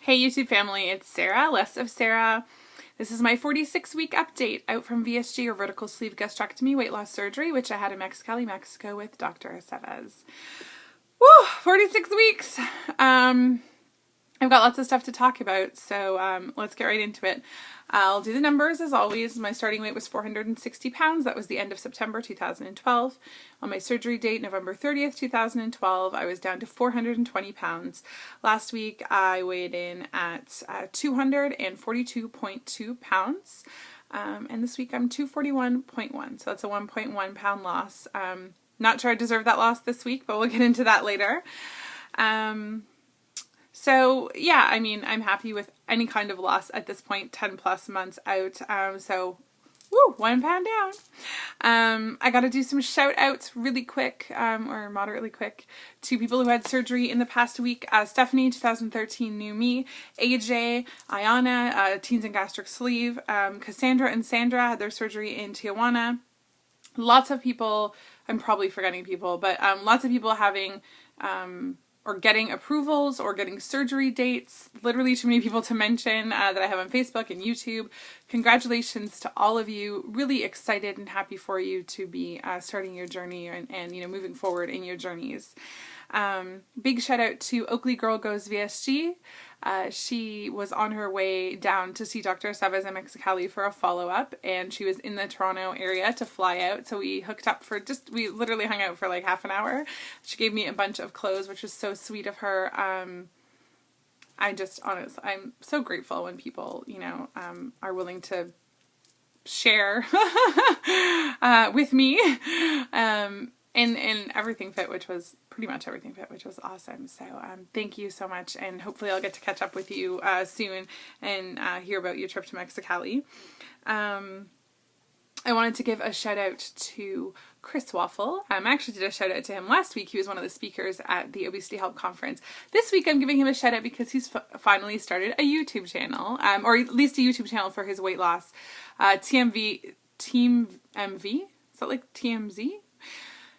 Hey YouTube family, it's Sarah, LessOfSarah. This is my 46-week update out from VSG or vertical sleeve gastrectomy weight loss surgery, which I had in Mexicali, Mexico with Dr. Aceves. Woo! 46 weeks! I've got lots of stuff to talk about, so let's get right into it. I'll do the numbers as always. My starting weight was 460 pounds. That was the end of September 2012. On my surgery date, November 30th, 2012, I was down to 420 pounds. Last week, I weighed in at 242.2 pounds. And this week, I'm 241.1. So that's a 1.1 pound loss. Not sure I deserve that loss this week, but we'll get into that later. So yeah, I mean, I'm happy with any kind of loss at this point, 10 plus months out. So, woo, 1 pound down. I got to do some shout outs really quick, or moderately quick, to people who had surgery in the past week. Stephanie, 2013, knew me. AJ, Ayana, teens and gastric sleeve. Cassandra and Sandra had their surgery in Tijuana. Lots of people, I'm probably forgetting people, but lots of people having, or getting approvals or getting surgery dates. Literally too many people to mention that I have on Facebook and YouTube. Congratulations to all of you. Really excited and happy for you to be starting your journey and you know, moving forward in your journeys. Big shout out to Oakley Girl Goes VSG. She was on her way down to see Dr. Aceves in Mexicali for a follow-up, and she was in the Toronto area to fly out, so we hooked up for we literally hung out for like half an hour. She gave me a bunch of clothes, which was so sweet of her. I'm so grateful when people, you know, are willing to share with me. And everything fit, which was pretty much everything fit, which was awesome. So thank you so much, and hopefully I'll get to catch up with you soon and hear about your trip to Mexicali. I wanted to give a shout out to Chris Waffle. I actually did a shout out to him last week. He was one of the speakers at the Obesity Help Conference. This week I'm giving him a shout out because he's finally started a YouTube channel, or at least a YouTube channel for his weight loss. Team MV? Is that like TMZ?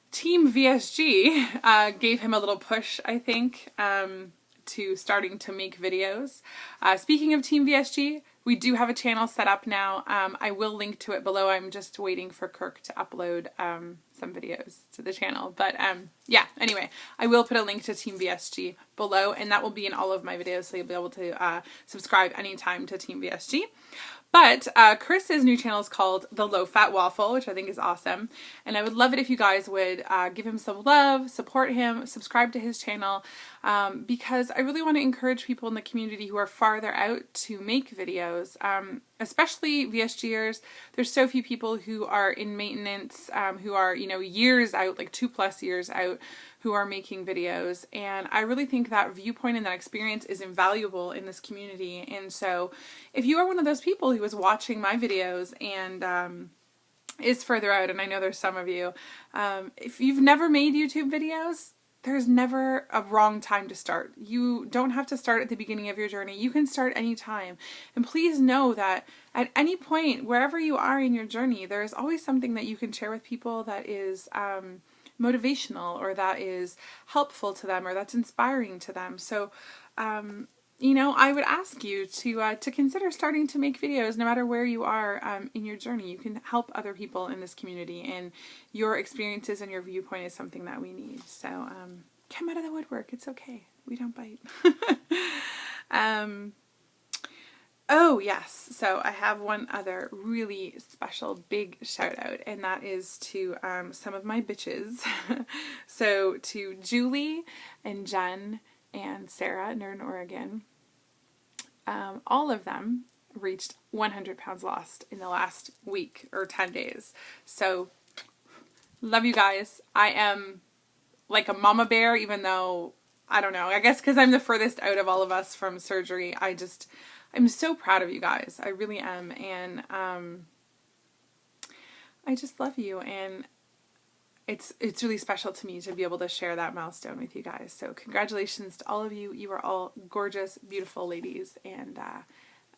Team VSG gave him a little push, I think, to starting to make videos. Speaking of Team VSG, we do have a channel set up now. I will link to it below. I'm just waiting for Kirk to upload some videos to the channel. But yeah, anyway, I will put a link to Team VSG below, and that will be in all of my videos, so you'll be able to subscribe anytime to Team VSG. But Chris's new channel is called The Low Fat Waffle, which I think is awesome. And I would love it if you guys would give him some love, support him, subscribe to his channel, because I really want to encourage people in the community who are farther out to make videos, especially VSGers. There's so few people who are in maintenance, who are, you know, years out, like 2+ years out, who are making videos, and I really think that viewpoint and that experience is invaluable in this community. And so if you are one of those people who is watching my videos and is further out, and I know there's some of you, if you've never made YouTube videos, there's never a wrong time to start. You don't have to start at the beginning of your journey. You can start anytime. And please know that at any point, wherever you are in your journey, there is always something that you can share with people that is motivational, or that is helpful to them, or that's inspiring to them. So, you know, I would ask you to consider starting to make videos no matter where you are in your journey. You can help other people in this community, and your experiences and your viewpoint is something that we need. So, come out of the woodwork. It's okay. We don't bite. Oh yes, so I have one other really special big shout out, and that is to some of my bitches. So to Julie and Jen and Sarah in Northern Oregon, all of them reached 100 pounds lost in the last week or 10 days. So love you guys. I am like a mama bear, even though, I don't know, I guess because I'm the furthest out of all of us from surgery. I'm so proud of you guys. I really am. And I just love you. And it's really special to me to be able to share that milestone with you guys. So congratulations to all of you. You are all gorgeous, beautiful ladies. And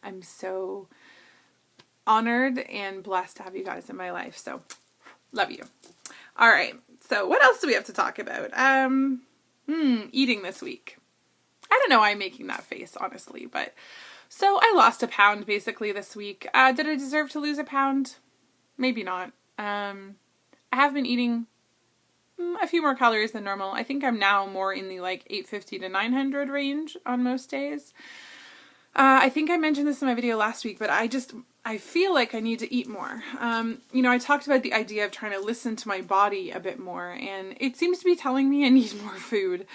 I'm so honored and blessed to have you guys in my life. So love you. All right. So what else do we have to talk about? Eating this week. I don't know why I'm making that face, honestly, but so I lost a pound basically this week. Did I deserve to lose a pound? Maybe not. I have been eating a few more calories than normal. I think I'm now more in the like 850 to 900 range on most days. I think I mentioned this in my video last week, but I feel like I need to eat more. You know, I talked about the idea of trying to listen to my body a bit more, and it seems to be telling me I need more food.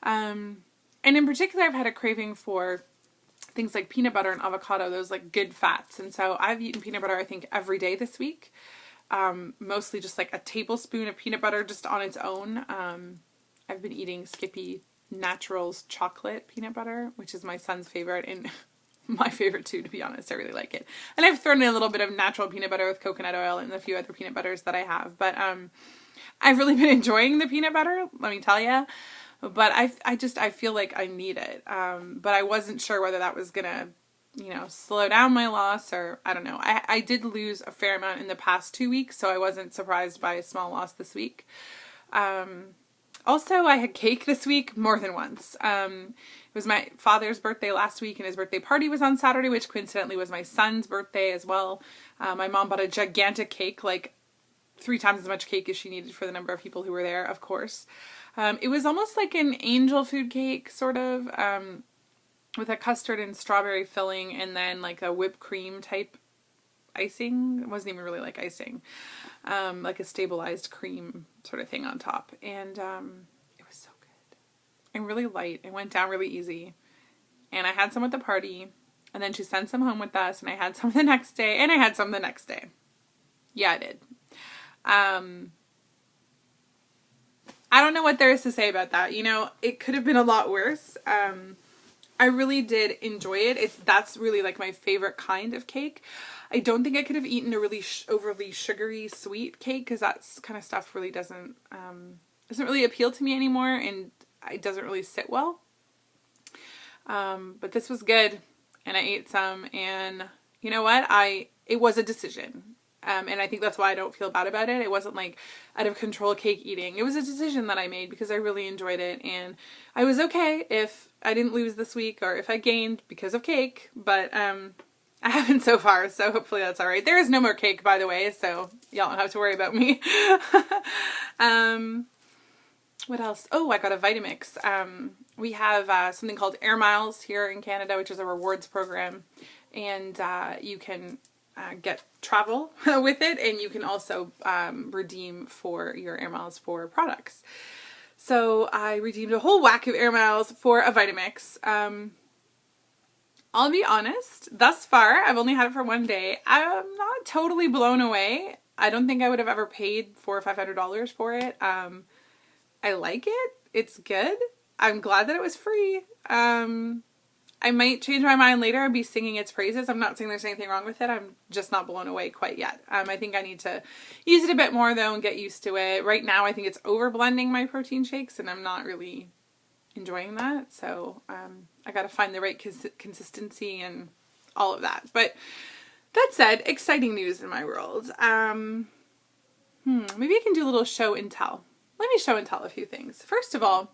And in particular, I've had a craving for things like peanut butter and avocado, those like good fats. And so I've eaten peanut butter, I think, every day this week. Mostly just like a tablespoon of peanut butter just on its own. I've been eating Skippy Naturals chocolate peanut butter, which is my son's favorite and my favorite too, to be honest. I really like it. And I've thrown in a little bit of natural peanut butter with coconut oil and a few other peanut butters that I have. But I've really been enjoying the peanut butter, let me tell you. But I feel like I need it. But I wasn't sure whether that was gonna, you know, slow down my loss, or I don't know. I did lose a fair amount in the past 2 weeks, so I wasn't surprised by a small loss this week. Also, I had cake this week more than once. It was my father's birthday last week, and his birthday party was on Saturday, which coincidentally was my son's birthday as well. My mom bought a gigantic cake, like 3 times as much cake as she needed for the number of people who were there, of course. It was almost like an angel food cake, sort of, with a custard and strawberry filling, and then like a whipped cream type icing. It wasn't even really like icing. Like a stabilized cream sort of thing on top. And it was so good. And really light. It went down really easy. And I had some at the party. And then she sent some home with us. And I had some the next day. And I had some the next day. Yeah, I did. I don't know what there is to say about that. You know, it could have been a lot worse. I really did enjoy it. That's really like my favorite kind of cake. I don't think I could have eaten a really overly sugary sweet cake, because that kind of stuff really doesn't really appeal to me anymore, and it doesn't really sit well. But this was good, and I ate some, and you know what? It was a decision. And I think that's why I don't feel bad about it. It wasn't like out of control cake eating. It was a decision that I made because I really enjoyed it. And I was okay if I didn't lose this week or if I gained because of cake. But I haven't so far, so hopefully that's all right. There is no more cake, by the way, so y'all don't have to worry about me. What else? Oh, I got a Vitamix. We have something called Air Miles here in Canada, which is a rewards program. And you can get travel with it, and you can also redeem for your Air Miles for products. So I redeemed a whole whack of Air Miles for a Vitamix. I'll be honest, thus far, I've only had it for 1 day. I'm not totally blown away. I don't think I would have ever paid $400 or $500 for it. I like it. It's good. I'm glad that it was free. I might change my mind later and be singing its praises. I'm not saying there's anything wrong with it. I'm just not blown away quite yet. I think I need to use it a bit more though and get used to it. Right now I think it's over blending my protein shakes, and I'm not really enjoying that. So I got to find the right consistency and all of that. But that said, exciting news in my world. Maybe I can do a little show and tell. Let me show and tell a few things. First of all,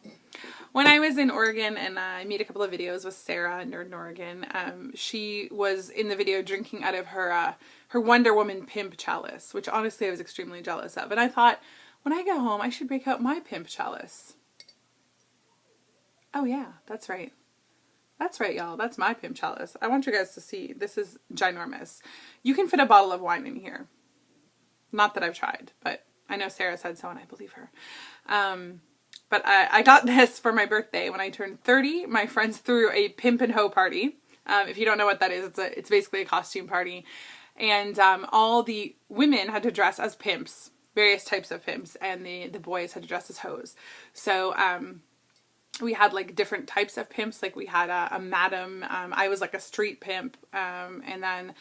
when I was in Oregon and I made a couple of videos with Sarah in Nerd, Oregon, she was in the video drinking out of her Wonder Woman pimp chalice, which honestly I was extremely jealous of. And I thought, when I get home, I should break out my pimp chalice. Oh yeah, that's right. That's right, y'all. That's my pimp chalice. I want you guys to see. This is ginormous. You can fit a bottle of wine in here. Not that I've tried, but I know Sarah said so and I believe her. But I got this for my birthday when I turned 30. My friends threw a pimp and hoe party. If you don't know what that is, it's basically a costume party. And all the women had to dress as pimps, various types of pimps, and the boys had to dress as hoes. So we had like different types of pimps. Like we had a madam. I was like a street pimp. And then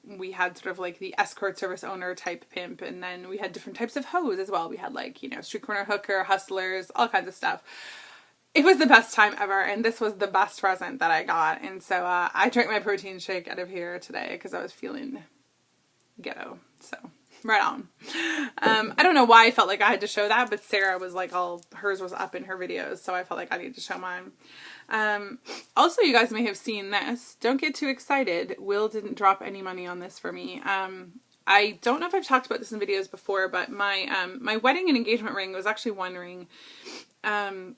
we had sort of like the escort service owner type pimp. And then we had different types of hoes as well. We had like, you know, street corner hooker, hustlers, all kinds of stuff. It was the best time ever. And this was the best present that I got. And so I drank my protein shake out of here today because I was feeling ghetto. So right on. I don't know why I felt like I had to show that, but Sarah was like hers was up in her videos, so I felt like I needed to show mine. Also, you guys may have seen this. Don't get too excited. Will didn't drop any money on this for me. I don't know if I've talked about this in videos before, but my wedding and engagement ring was actually one ring. And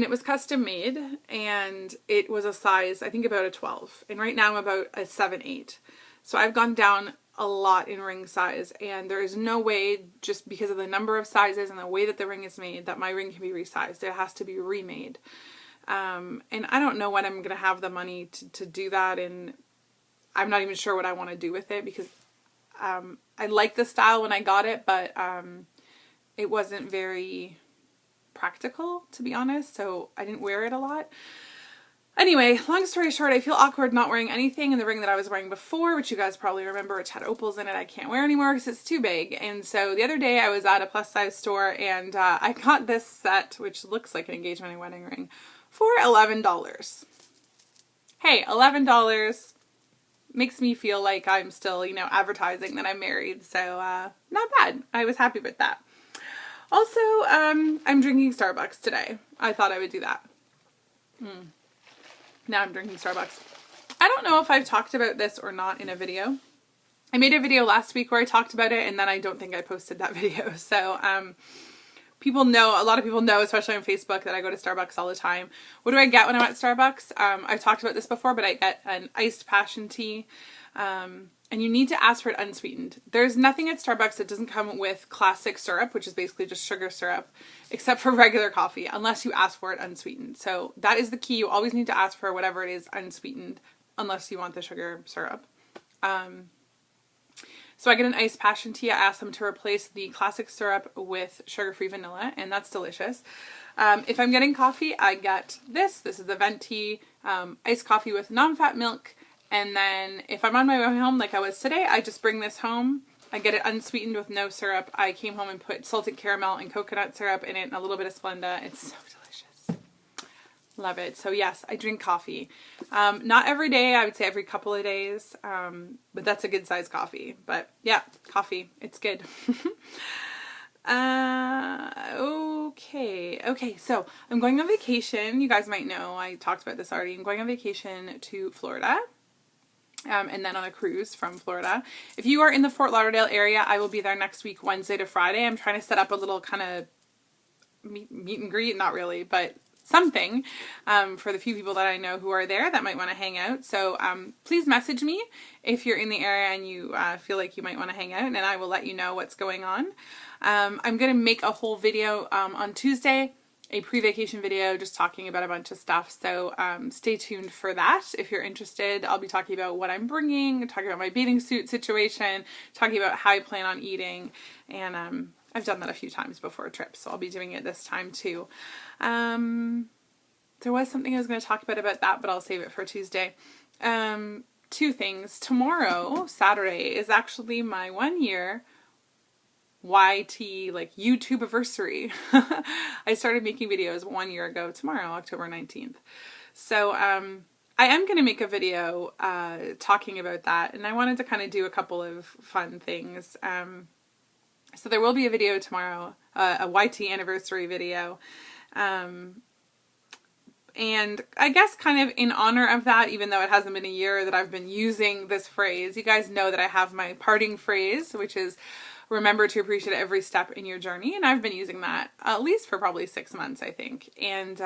it was custom made, and it was a size, I think about a 12. And right now I'm about a 7/8. So I've gone down a lot in ring size, and there is no way, just because of the number of sizes and the way that the ring is made, that my ring can be resized. It has to be remade. And I don't know when I'm going to have the money to do that, and I'm not even sure what I want to do with it, because I liked the style when I got it, but it wasn't very practical, to be honest, so I didn't wear it a lot. Anyway, long story short, I feel awkward not wearing anything in the ring that I was wearing before, which you guys probably remember, which had opals in it. I can't wear anymore because it's too big. And so the other day I was at a plus size store, and I got this set, which looks like an engagement and wedding ring, for $11. Hey, $11 makes me feel like I'm still, you know, advertising that I'm married. So not bad. I was happy with that. Also, I'm drinking Starbucks today. I thought I would do that. Now I'm drinking Starbucks. I don't know if I've talked about this or not in a video. I made a video last week where I talked about it, and then I don't think I posted that video. So people know, a lot of people know, especially on Facebook, that I go to Starbucks all the time. What do I get when I'm at Starbucks? I've talked about this before, but I get an iced passion tea. And you need to ask for it unsweetened. There's nothing at Starbucks that doesn't come with classic syrup, which is basically just sugar syrup, except for regular coffee, unless you ask for it unsweetened. So that is the key. You always need to ask for whatever it is unsweetened, unless you want the sugar syrup. So I get an iced passion tea. I ask them to replace the classic syrup with sugar-free vanilla, and that's delicious. If I'm getting coffee, I get this. This is the venti iced coffee with non-fat milk. And then if I'm on my way home like I was today, I just bring this home. I get it unsweetened with no syrup. I came home and put salted caramel and coconut syrup in it and a little bit of Splenda. It's so delicious. Love it. So yes, I drink coffee. Not every day. I would say every couple of days. But that's a good size coffee. But yeah, coffee. It's good. Okay, so I'm going on vacation. You guys might know, I talked about this already. I'm going on vacation to Florida. And then on a cruise from Florida. If you are in the Fort Lauderdale area, I will be there next week, Wednesday to Friday. I'm trying to set up a little kind of meet and greet, not really, but something for the few people that I know who are there that might want to hang out. So please message me if you're in the area and you feel like you might want to hang out, and I will let you know what's going on. I'm going to make a whole video on Tuesday, a pre-vacation video just talking about a bunch of stuff, so stay tuned for that if you're interested. I'll be talking about what I'm bringing, talking about my bathing suit situation, talking about how I plan on eating, and I've done that a few times before trips, so I'll be doing it this time too. There was something I was going to talk about that, but I'll save it for Tuesday. Two things. Tomorrow, Saturday, is actually my 1 year YT, like, YouTube anniversary. I started making videos 1 year ago tomorrow, October 19th. So I am going to make a video talking about that, and I wanted to kind of do a couple of fun things. So there will be a video tomorrow, a YT anniversary video. And I guess kind of in honor of that, even though it hasn't been a year that I've been using this phrase, you guys know that I have my parting phrase, which is remember to appreciate every step in your journey. And I've been using that at least for probably 6 months, I think. And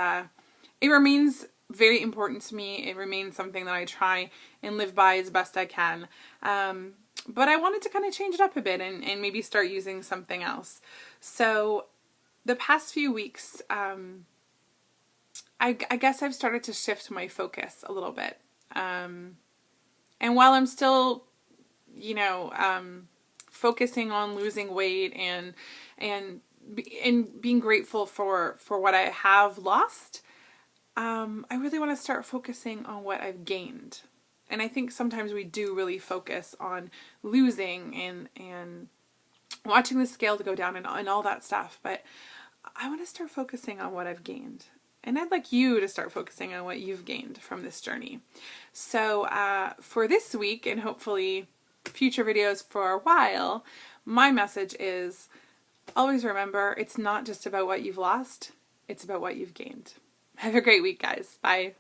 it remains very important to me. It remains something that I try and live by as best I can. But I wanted to kind of change it up a bit and maybe start using something else. So the past few weeks, I guess I've started to shift my focus a little bit. And while I'm still, you know, focusing on losing weight and being grateful for what I have lost, I really want to start focusing on what I've gained. And I think sometimes we do really focus on losing and watching the scale to go down and all that stuff. But I want to start focusing on what I've gained. And I'd like you to start focusing on what you've gained from this journey. So for this week, and hopefully future videos for a while, my message is always remember it's not just about what you've lost, it's about what you've gained. Have a great week, guys. Bye.